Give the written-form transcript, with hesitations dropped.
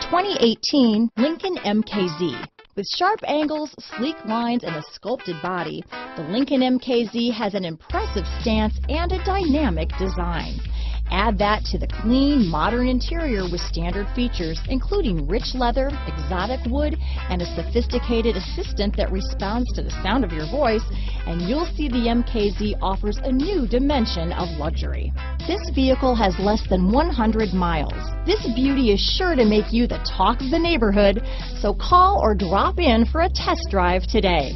2018 Lincoln MKZ. With sharp angles, sleek lines, and a sculpted body, the Lincoln MKZ has an impressive stance and a dynamic design. Add that to the clean, modern interior with standard features, including rich leather, exotic wood, and a sophisticated assistant that responds to the sound of your voice, and you'll see the MKZ offers a new dimension of luxury. This vehicle has less than 100 miles. This beauty is sure to make you the talk of the neighborhood, so call or drop in for a test drive today.